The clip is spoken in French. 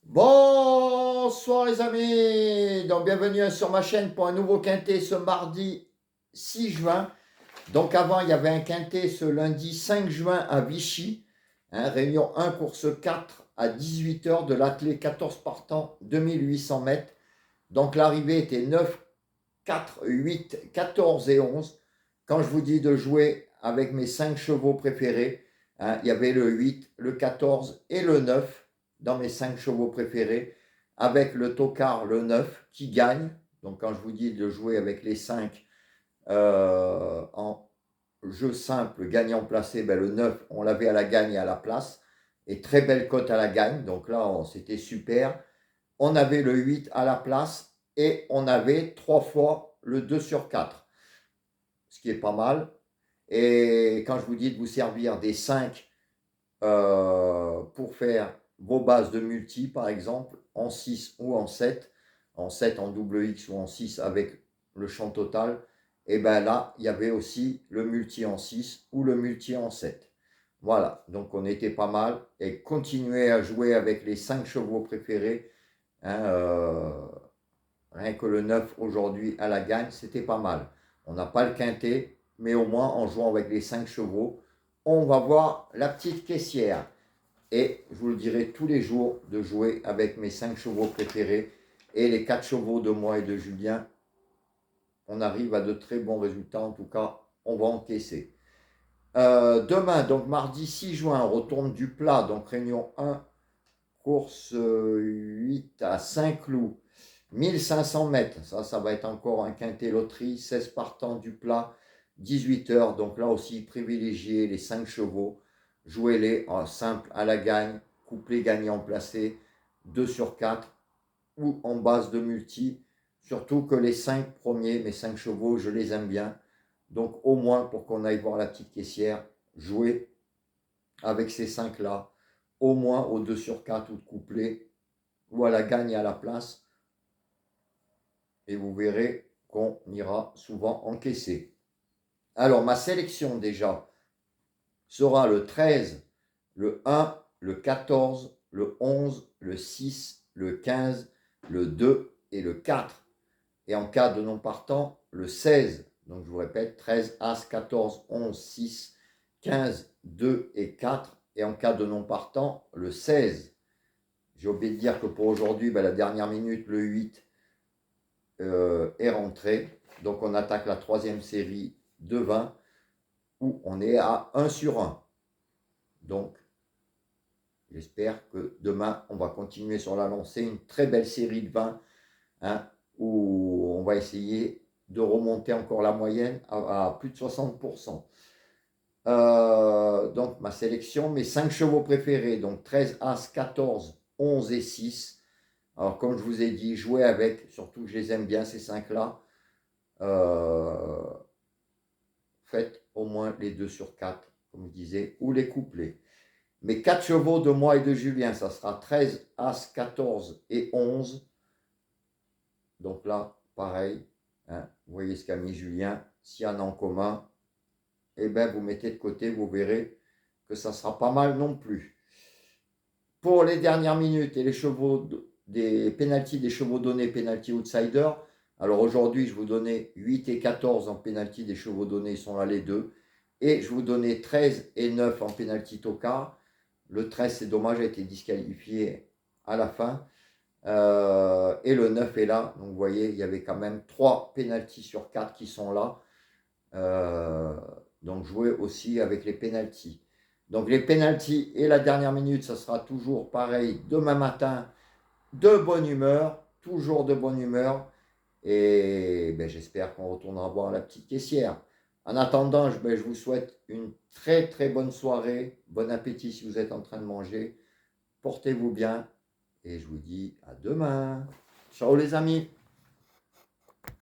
Bonsoir les amis, donc bienvenue sur ma chaîne pour un nouveau quintet ce mardi 6 juin. Donc avant il y avait un quintet ce lundi 5 juin à Vichy, réunion 1 course 4 à 18 h de l'attelé 14 partants 2800 mètres. Donc l'arrivée était 9, 4, 8, 14 et 11. Quand je vous dis de jouer avec mes 5 chevaux préférés, il y avait le 8, le 14 et le 9 dans mes 5 chevaux préférés, avec le tocard, le 9, qui gagne. Donc quand je vous dis de jouer avec les 5 en jeu simple, gagnant placé, le 9, on l'avait à la gagne et à la place. Et très belle cote à la gagne, donc là, c'était super. On avait le 8 à la place et on avait 3 fois le 2 sur 4, ce qui est pas mal. Et quand je vous dis de vous servir des 5 pour faire vos bases de multi, par exemple, en 6 ou en 7, en 7 en double X ou en 6 avec le champ total, et bien là, il y avait aussi le multi en 6 ou le multi en 7. Voilà, donc on était pas mal, et continuer à jouer avec les 5 chevaux préférés, rien que le 9 aujourd'hui à la gagne, c'était pas mal. On n'a pas le quintet, mais au moins en jouant avec les 5 chevaux, on va voir la petite caissière. Et je vous le dirai tous les jours de jouer avec mes 5 chevaux préférés et les 4 chevaux de moi et de Julien. On arrive à de très bons résultats, en tout cas, on va encaisser. Demain, donc mardi 6 juin, on retourne du plat, donc réunion 1, course 8 à Saint-Cloud, 1500 mètres. Ça va être encore un quintet loterie, 16 partants du plat, 18 h. Donc là aussi, privilégiez les 5 chevaux. Jouez-les en simple à la gagne, couplet gagnant placé, 2 sur 4 ou en base de multi. Surtout que les 5 premiers, mes 5 chevaux, je les aime bien. Donc au moins pour qu'on aille voir la petite caissière, jouer avec ces 5-là, au moins au 2 sur 4 ou de couplet, ou à la gagne et à la place. Et vous verrez qu'on ira souvent encaisser. Alors ma sélection déjà sera le 13, le 1, le 14, le 11, le 6, le 15, le 2 et le 4. Et en cas de non partant, le 16. Donc je vous répète, 13, As, 14, 11, 6, 15, 2 et 4. Et en cas de non partant, le 16. J'ai oublié de dire que pour aujourd'hui, la dernière minute, le 8 est rentré. Donc on attaque la troisième série de 20 où on est à 1 sur 1. Donc j'espère que demain, on va continuer sur la lancée. Une très belle série de 20 où on va essayer de remonter encore la moyenne à plus de 60%. Donc ma sélection, mes 5 chevaux préférés, donc 13, As, 14, 11 et 6. Alors comme je vous ai dit, jouez avec, surtout que je les aime bien ces 5-là. Faites au moins les 2 sur 4, comme je disais, ou les couplets. Mes 4 chevaux de moi et de Julien, ça sera 13, As, 14 et 11. Donc là, pareil, vous voyez ce qu'a mis Julien. S'il y en a en commun, eh bien, vous mettez de côté, vous verrez que ça sera pas mal non plus. Pour les dernières minutes et les chevaux des pénaltys, des chevaux donnés, pénalty outsider. Alors aujourd'hui, je vous donnais 8 et 14 en pénalty des chevaux donnés, ils sont là les deux. Et je vous donnais 13 et 9 en pénalty tocard. Le 13, c'est dommage, a été disqualifié à la fin. Et le 9 est là. Donc vous voyez, il y avait quand même 3 pénaltys sur 4 qui sont là. Donc jouer aussi avec les pénaltys. Donc les pénaltys et la dernière minute, ça sera toujours pareil demain matin, de bonne humeur, toujours de bonne humeur. Et j'espère qu'on retournera voir la petite caissière. En attendant, je vous souhaite une très très bonne soirée. Bon appétit si vous êtes en train de manger. Portez-vous bien. Et je vous dis à demain. Ciao les amis.